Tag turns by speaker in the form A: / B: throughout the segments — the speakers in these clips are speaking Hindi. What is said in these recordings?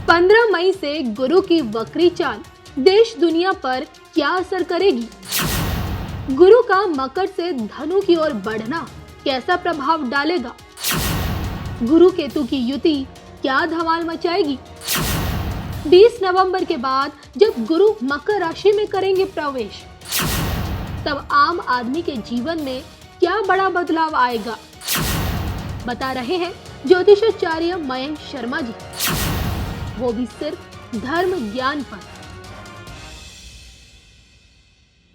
A: 15 मई से गुरु की वक्री चाल देश दुनिया पर क्या असर करेगी? गुरु का मकर से धनु की ओर बढ़ना कैसा प्रभाव डालेगा? गुरु केतु की युति क्या धमाल मचाएगी? 20 नवंबर के बाद जब गुरु मकर राशि में करेंगे प्रवेश, तब आम आदमी के जीवन में क्या बड़ा बदलाव आएगा? बता रहे हैं ज्योतिषाचार्य मयंक शर्मा जी, वो भी सिर्फ धर्म ज्ञान पर।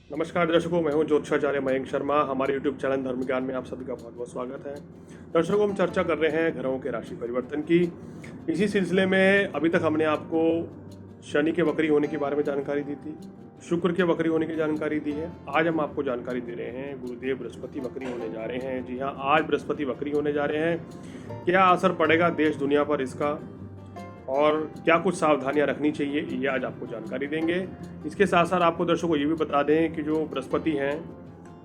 B: नमस्कार दर्शकों, मैं हूं ज्योतिषाचार्य मयंक शर्मा। हमारे YouTube चैनल धर्म ज्ञान में आप सभी का बहुत बहुत स्वागत है। दर्शकों, हम चर्चा कर रहे हैं ग्रहों के राशि परिवर्तन की। इसी सिलसिले में अभी तक हमने आपको शनि के वक्री होने के बारे में जानकारी दी थी, शुक्र के वक्री होने की जानकारी दी है। आज हम आपको जानकारी दे रहे हैं गुरुदेव बृहस्पति वक्री होने जा रहे हैं। जी हाँ, आज बृहस्पति वक्री होने जा रहे हैं। क्या असर पड़ेगा देश दुनिया पर इसका, और क्या कुछ सावधानियां रखनी चाहिए, ये आज आपको जानकारी देंगे। इसके साथ साथ आपको दर्शकों ये भी बता दें कि जो बृहस्पति हैं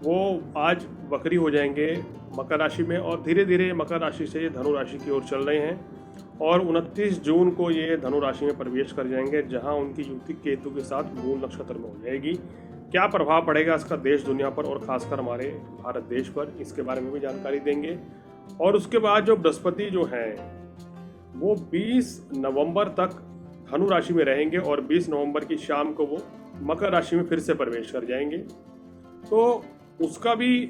B: वो आज वक्री हो जाएंगे मकर राशि में, और धीरे धीरे मकर राशि से धनु राशि की ओर चल रहे हैं, और 29 जून को ये धनु राशि में प्रवेश कर जाएंगे, जहां उनकी युति केतु के साथ मूल नक्षत्र में हो जाएगी। क्या प्रभाव पड़ेगा इसका देश दुनिया पर और खासकर हमारे भारत देश पर, इसके बारे में भी जानकारी देंगे। और उसके बाद जो बृहस्पति जो हैं वो 20 नवंबर तक धनु राशि में रहेंगे, और 20 नवंबर की शाम को वो मकर राशि में फिर से प्रवेश कर जाएंगे। तो उसका भी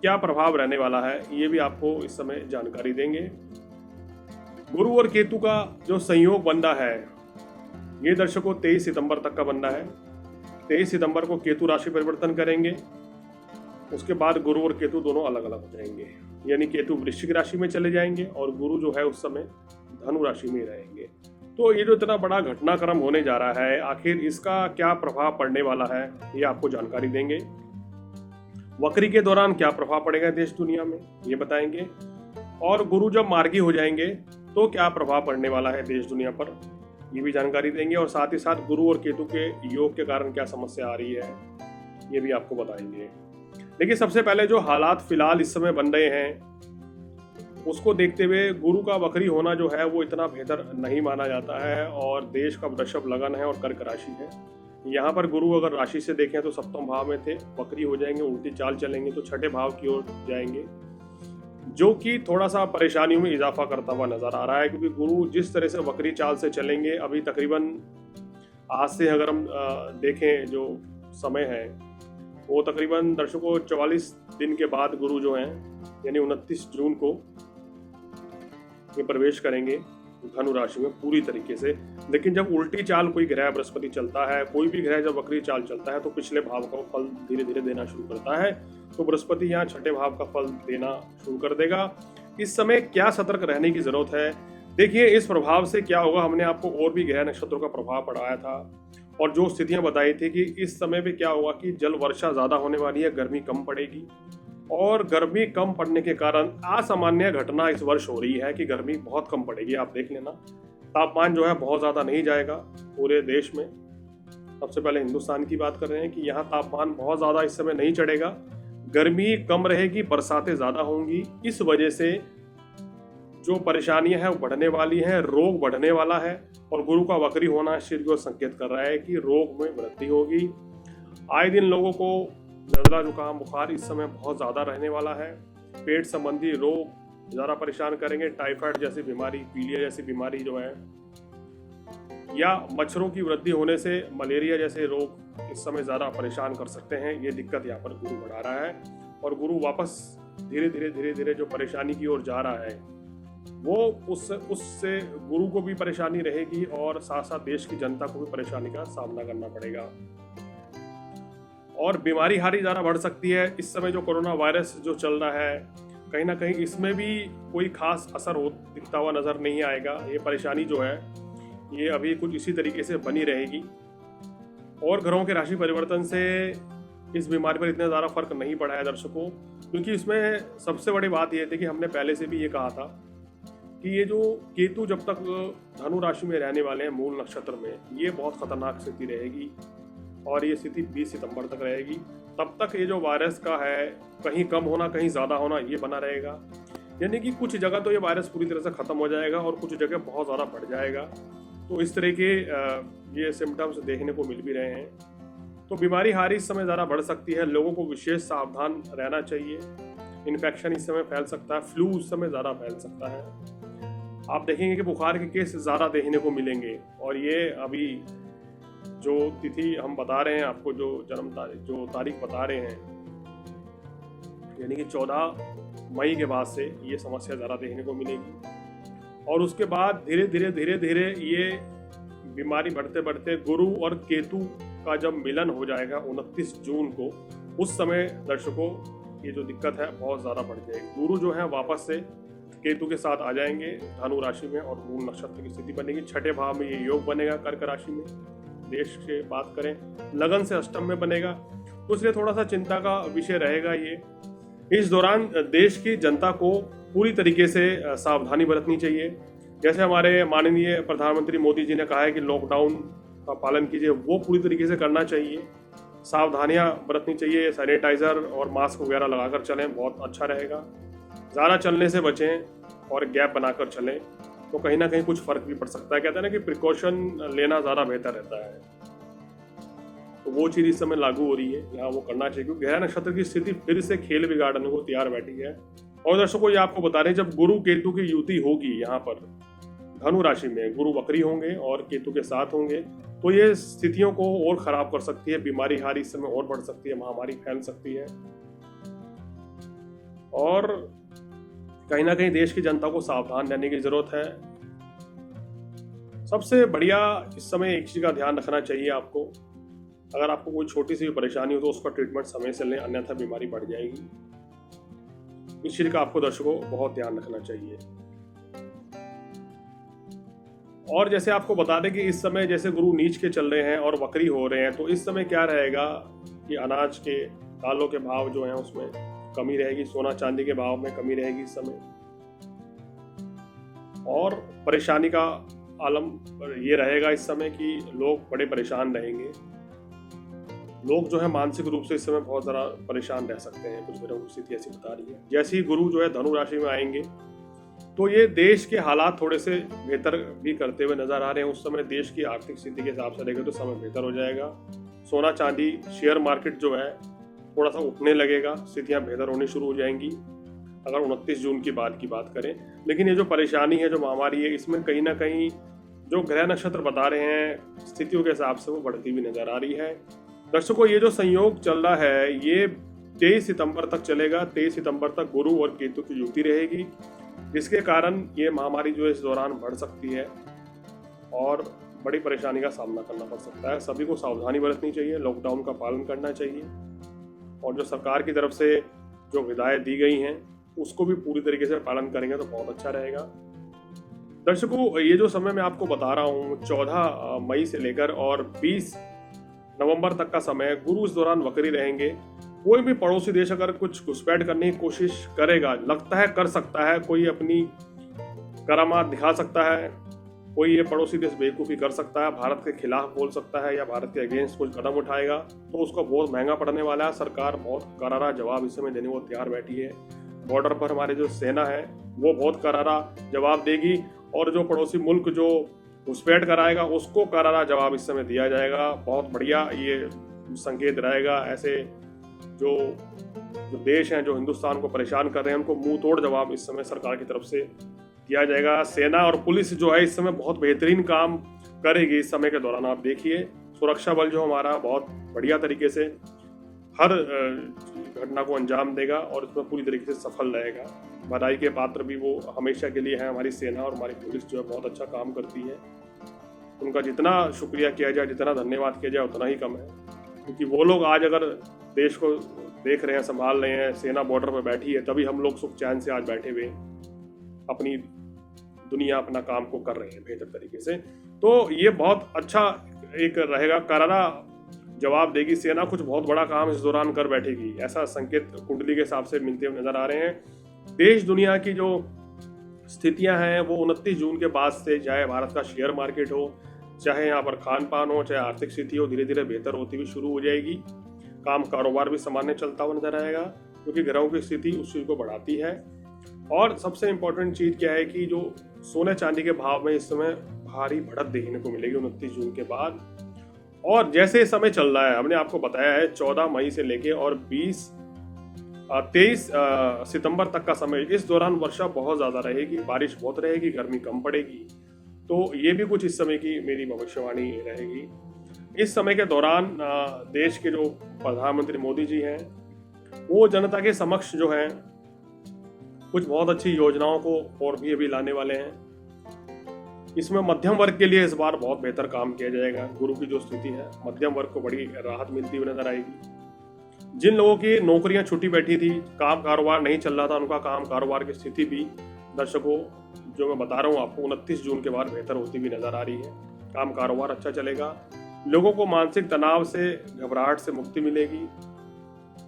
B: क्या प्रभाव रहने वाला है, ये भी आपको इस समय जानकारी देंगे। गुरु और केतु का जो संयोग बंधा है, ये दर्शकों 23 सितंबर तक का बंधा है। 23 सितंबर को केतु राशि परिवर्तन करेंगे। उसके बाद गुरु और केतु दोनों अलग अलग हो जाएंगे, यानी केतु वृश्चिक राशि में चले जाएंगे और गुरु जो है उस समय धनु राशि में रहेंगे। तो ये जो इतना बड़ा घटनाक्रम होने जा रहा है, आखिर इसका क्या प्रभाव पड़ने वाला है, ये आपको जानकारी देंगे। वक्री के दौरान क्या प्रभाव पड़ेगा देश दुनिया में, ये बताएंगे। और गुरु जब मार्गी हो जाएंगे तो क्या प्रभाव पड़ने वाला है देश दुनिया पर, ये भी जानकारी देंगे। और साथ ही साथ गुरु और केतु के योग के कारण क्या समस्या आ रही है, ये भी आपको बताएंगे। लेकिन सबसे पहले जो हालात फिलहाल इस समय बन रहे हैं उसको देखते हुए गुरु का वक्री होना जो है वो इतना बेहतर नहीं माना जाता है, और देश का वृषभ लगन है और कर्क राशि है। यहाँ पर गुरु अगर राशि से देखें तो सप्तम भाव में थे, वक्री हो जाएंगे, उल्टी चाल चलेंगे तो छठे भाव की ओर जाएंगे, जो कि थोड़ा सा परेशानियों में इजाफा करता हुआ नजर आ रहा है। क्योंकि गुरु जिस तरह से वक्री चाल से चलेंगे, अभी तकरीबन आज से अगर हम देखें जो समय है वो तकरीबन दर्शकों 44 दिन के बाद गुरु जो हैं यानी 29 जून को ये प्रवेश करेंगे धनु राशि में पूरी तरीके से। लेकिन जब उल्टी चाल कोई ग्रह बृहस्पति चलता है, कोई भी ग्रह जब वक्री चाल चलता है तो पिछले भाव का फल धीरे धीरे देना शुरू करता है। तो बृहस्पति यहाँ छठे भाव का फल देना शुरू कर देगा। इस समय क्या सतर्क रहने की जरूरत है, देखिए इस प्रभाव से क्या होगा। हमने आपको और भी ग्रह नक्षत्रों का प्रभाव पढ़ाया था और जो स्थितियां बताई थी कि इस समय पे क्या होगा कि जल वर्षा ज्यादा होने वाली है, गर्मी कम पड़ेगी, और गर्मी कम पड़ने के कारण असामान्य घटना इस वर्ष हो रही है कि गर्मी बहुत कम पड़ेगी। आप देख लेना, तापमान जो है बहुत ज्यादा नहीं जाएगा पूरे देश में। सबसे पहले हिंदुस्तान की बात कर रहे हैं कि यहाँ तापमान बहुत ज्यादा इस समय नहीं चढ़ेगा, गर्मी कम रहेगी, बरसातें ज्यादा होंगी। इस वजह से जो परेशानियां हैं वो बढ़ने वाली हैं, रोग बढ़ने वाला है, और गुरु का वक्री होना इस चीज को संकेत कर रहा है कि रोग में वृद्धि होगी। आए दिन लोगों को नजला जुकाम बुखार इस समय बहुत ज्यादा रहने वाला है। पेट संबंधी रोग ज्यादा परेशान करेंगे, टाइफाइड जैसी बीमारी, पीलिया जैसी बीमारी जो है, या मच्छरों की वृद्धि होने से मलेरिया जैसे रोग इस समय ज्यादा परेशान कर सकते हैं। ये दिक्कत यहाँ पर गुरु बढ़ा रहा है, और गुरु वापस धीरे धीरे जो परेशानी की ओर जा रहा है वो उससे गुरु को भी परेशानी रहेगी, और साथ साथ देश की जनता को भी परेशानी का सामना करना पड़ेगा, और बीमारी हारी ज़्यादा बढ़ सकती है। इस समय जो कोरोना वायरस जो चल रहा है, कहीं ना कहीं इसमें भी कोई खास असर दिखता हुआ नज़र नहीं आएगा। ये परेशानी जो है ये अभी कुछ इसी तरीके से बनी रहेगी, और ग्रहों के राशि परिवर्तन से इस बीमारी पर इतना ज़्यादा फर्क नहीं पड़ा है दर्शकों। क्योंकि इसमें सबसे बड़ी बात यह थी कि हमने पहले से भी ये कहा था कि ये जो केतु जब तक धनु राशि में रहने वाले हैं मूल नक्षत्र में, ये बहुत खतरनाक स्थिति रहेगी, और ये स्थिति 20 सितंबर तक रहेगी। तब तक ये जो वायरस का है कहीं कम होना कहीं ज़्यादा होना ये बना रहेगा। यानी कि कुछ जगह तो ये वायरस पूरी तरह से ख़त्म हो जाएगा और कुछ जगह बहुत ज़्यादा बढ़ जाएगा। तो इस तरह के ये सिम्टम्स देखने को मिल भी रहे हैं। तो बीमारी हारी इस समय ज़्यादा बढ़ सकती है, लोगों को विशेष सावधान रहना चाहिए। इन्फेक्शन इस समय फैल सकता है, फ्लू उस समय ज़्यादा फैल सकता है। आप देखेंगे कि बुखार के केस ज़्यादा देखने को मिलेंगे। और ये अभी जो तिथि हम बता रहे हैं आपको, जो तारीख बता रहे हैं, यानी कि 14 मई के बाद से ये समस्या ज़्यादा देखने को मिलेगी। और उसके बाद धीरे धीरे ये बीमारी बढ़ते बढ़ते गुरु और केतु का जब मिलन हो जाएगा 29 जून को, उस समय दर्शकों ये जो दिक्कत है बहुत ज़्यादा बढ़ जाएगी। गुरु जो है वापस से केतु के साथ आ जाएंगे धनु राशि में और मूल नक्षत्र की स्थिति बनेगी। छठे भाव में ये योग बनेगा कर्क राशि में। देश से बात करें, लगन से अष्टम में बनेगा, तो इसलिए थोड़ा सा चिंता का विषय रहेगा ये। इस दौरान देश की जनता को पूरी तरीके से सावधानी बरतनी चाहिए। जैसे हमारे माननीय प्रधानमंत्री मोदी जी ने कहा है कि लॉकडाउन का पालन कीजिए, वो पूरी तरीके से करना चाहिए। सावधानियां बरतनी चाहिए, सैनिटाइजर और मास्क वगैरह लगाकर चलें, बहुत अच्छा रहेगा। ज़्यादा चलने से बचें और गैप बनाकर चलें, तो कहीं ना कहीं कुछ फर्क भी पड़ सकता है। कहते हैं ना कि प्रिकॉशन लेना ज़्यादा बेहतर रहता है, तो वो चीज़ इस समय लागू हो रही है, यहाँ वो करना चाहिए। क्योंकि ग्रह नक्षत्र की स्थिति फिर से खेल बिगाड़ने को तैयार बैठी है। और दर्शकों ये आपको बता रहे हैं, जब गुरु केतु की युति होगी यहाँ पर धनु राशि में, गुरु वक्री होंगे और केतु के साथ होंगे, तो ये स्थितियों को और खराब कर सकती है। बीमारी हारी इस समय और बढ़ सकती है, महामारी फैल सकती है। और कहीं ना कहीं देश की जनता को सावधान रहने की जरूरत है। सबसे बढ़िया इस समय एक चीज का ध्यान रखना चाहिए आपको, अगर आपको कोई छोटी सी भी परेशानी हो तो उसका ट्रीटमेंट समय से लें, अन्यथा बीमारी बढ़ जाएगी। इस चीज का आपको दर्शकों बहुत ध्यान रखना चाहिए। और जैसे आपको बता दें कि इस समय जैसे गुरु नीच के चल रहे हैं और वक्री हो रहे हैं, तो इस समय क्या रहेगा कि अनाज के दालों के भाव जो हैं उसमें कमी रहेगी, सोना चांदी के भाव में कमी रहेगी इस समय। और परेशानी का आलम ये रहेगा इस समय कि लोग बड़े परेशान रहेंगे। लोग जो है मानसिक रूप से इस समय बहुत ज़्यादा परेशान रह सकते हैं। कुछ ग्रहों की स्थिति ऐसी बता रही है। जैसे ही गुरु जो है धनु राशि में आएंगे, तो ये देश के हालात थोड़े से बेहतर भी करते हुए नजर आ रहे हैं। उस समय देश की आर्थिक स्थिति के हिसाब से रहेगा तो समय बेहतर हो जाएगा। सोना चांदी, शेयर मार्केट जो है थोड़ा सा उठने लगेगा, स्थितियां बेहतर होनी शुरू हो जाएंगी अगर 29 जून की बात करें। लेकिन ये जो परेशानी है, जो महामारी है, इसमें कहीं ना कहीं जो ग्रह नक्षत्र बता रहे हैं स्थितियों के हिसाब से वो बढ़ती हुई नजर आ रही है। दर्शकों ये जो संयोग चल रहा है ये 23 सितंबर तक चलेगा। 23 सितंबर तक गुरु और केतु की युति रहेगी, जिसके कारण ये महामारी जो है इस दौरान बढ़ सकती है और बड़ी परेशानी का सामना करना पड़ सकता है। सभी को सावधानी बरतनी चाहिए, लॉकडाउन का पालन करना चाहिए और जो सरकार की तरफ से जो हिदायत दी गई हैं उसको भी पूरी तरीके से पालन करेंगे तो बहुत अच्छा रहेगा। दर्शकों ये जो समय मैं आपको बता रहा हूँ 14 मई से लेकर और 20 नवंबर तक का समय, गुरु इस दौरान वक्री रहेंगे। कोई भी पड़ोसी देश अगर कुछ घुसपैठ करने की कोशिश करेगा, लगता है कर सकता है, कोई अपनी करामात दिखा सकता है, कोई ये पड़ोसी देश बेवकूफ़ी कर सकता है, भारत के खिलाफ बोल सकता है या भारत के अगेंस्ट कुछ कदम उठाएगा, तो उसको बहुत महंगा पड़ने वाला है। सरकार बहुत करारा जवाब इस समय देने को तैयार बैठी है। बॉर्डर पर हमारी जो सेना है वो बहुत करारा जवाब देगी और जो पड़ोसी मुल्क जो घुसपैठ कराएगा उसको करारा जवाब इस समय दिया जाएगा। बहुत बढ़िया ये संकेत रहेगा। ऐसे जो देश हैं जो हिंदुस्तान को परेशान कर रहे हैं उनको मुंह तोड़ जवाब इस समय सरकार की तरफ से दिया जाएगा। सेना और पुलिस जो है इस समय बहुत बेहतरीन काम करेगी इस समय के दौरान। आप देखिए सुरक्षा बल जो हमारा बहुत बढ़िया तरीके से हर घटना को अंजाम देगा और इसमें पूरी तरीके से सफल रहेगा। बधाई के पात्र भी वो हमेशा के लिए है। हमारी सेना और हमारी पुलिस जो है बहुत अच्छा काम करती है। उनका जितना शुक्रिया किया जाए, जितना धन्यवाद किया जाए उतना ही कम है, क्योंकि वो लोग आज अगर देश को देख रहे हैं, संभाल रहे हैं, सेना बॉर्डर पर बैठी है, तभी हम लोग सुख चैन से आज बैठे हुए अपनी दुनिया अपना काम को कर रहे हैं बेहतर तरीके से। तो ये बहुत अच्छा एक रहेगा, करारा जवाब देगी सेना। कुछ बहुत बड़ा काम इस दौरान कर बैठेगी, ऐसा संकेत कुंडली के हिसाब से मिलते हुए नजर आ रहे हैं। देश दुनिया की जो स्थितियां हैं वो 29 जून के बाद से, चाहे भारत का शेयर मार्केट हो, चाहे यहाँ पर खान पान हो, चाहे आर्थिक स्थिति हो, धीरे धीरे बेहतर होती हुई शुरू हो जाएगी। काम कारोबार भी सामान्य चलता हुआ नजर आएगा, क्योंकि ग्रहों की स्थिति उस चीज को बढ़ाती है। और सबसे इम्पोर्टेंट चीज क्या है कि जो सोने चांदी के भाव में इस समय भारी बढ़त देखने को मिलेगी 29 जून के बाद। और जैसे समय चल रहा है, हमने आपको बताया है 14 मई से लेके और 23 सितंबर तक का समय, इस दौरान वर्षा बहुत ज़्यादा रहेगी, बारिश बहुत रहेगी, गर्मी कम पड़ेगी। तो ये भी कुछ इस समय की मेरी भविष्यवाणी रहेगी। इस समय के दौरान देश के जो प्रधानमंत्री मोदी जी हैं वो जनता के समक्ष जो है कुछ बहुत अच्छी योजनाओं को और भी अभी लाने वाले हैं। इसमें मध्यम वर्ग के लिए इस बार बहुत बेहतर काम किया जाएगा। गुरु की जो स्थिति है, मध्यम वर्ग को बड़ी राहत मिलती हुई नजर आएगी। जिन लोगों की नौकरियां छुट्टी बैठी थी, काम कारोबार नहीं चल रहा था, उनका काम कारोबार की स्थिति भी दर्शकों जो मैं बता रहा हूँ आपको 29 जून के बाद बेहतर होती हुई नजर आ रही है। काम कारोबार अच्छा चलेगा, लोगों को मानसिक तनाव से, घबराहट से मुक्ति मिलेगी।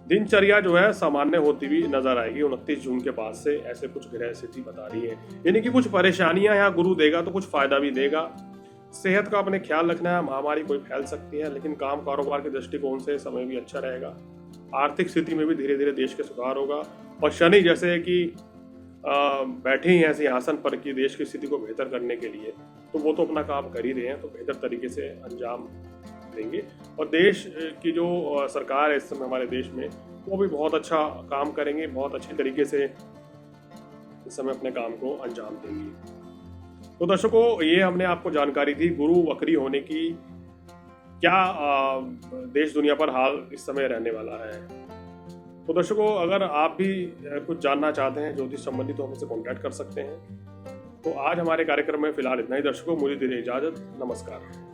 B: दिनचर्या जो है सामान्य होती हुई नजर आएगी 29 जून के बाद से, ऐसे कुछ ग्रह स्थिति बता रही है। यानी कि कुछ परेशानियां यहाँ गुरु देगा तो कुछ फायदा भी देगा। सेहत का अपने ख्याल रखना है, महामारी कोई फैल सकती है, लेकिन काम कारोबार के दृष्टिकोण से समय भी अच्छा रहेगा। आर्थिक स्थिति में भी धीरे धीरे देश के सुधार होगा। और शनि जैसे कि बैठे ही हैं सिंहासन पर कि देश की स्थिति को बेहतर करने के लिए, तो वो तो अपना काम कर ही रहे हैं, तो बेहतर तरीके से अंजाम देंगे। और देश की जो सरकार है इस समय हमारे देश में, वो भी बहुत अच्छा काम करेंगे, बहुत अच्छे तरीके से इस समय अपने काम को अंजाम देंगे। तो दर्शकों, ये हमने आपको जानकारी दी गुरु वक्री होने की, क्या देश दुनिया पर हाल इस समय रहने वाला है। तो दर्शकों, अगर आप भी कुछ जानना चाहते हैं ज्योतिष संबंधी तो हमसे कॉन्टैक्ट कर सकते हैं। तो आज हमारे कार्यक्रम में फिलहाल इतना ही दर्शकों, मुझे दीजिए इजाजत। नमस्कार।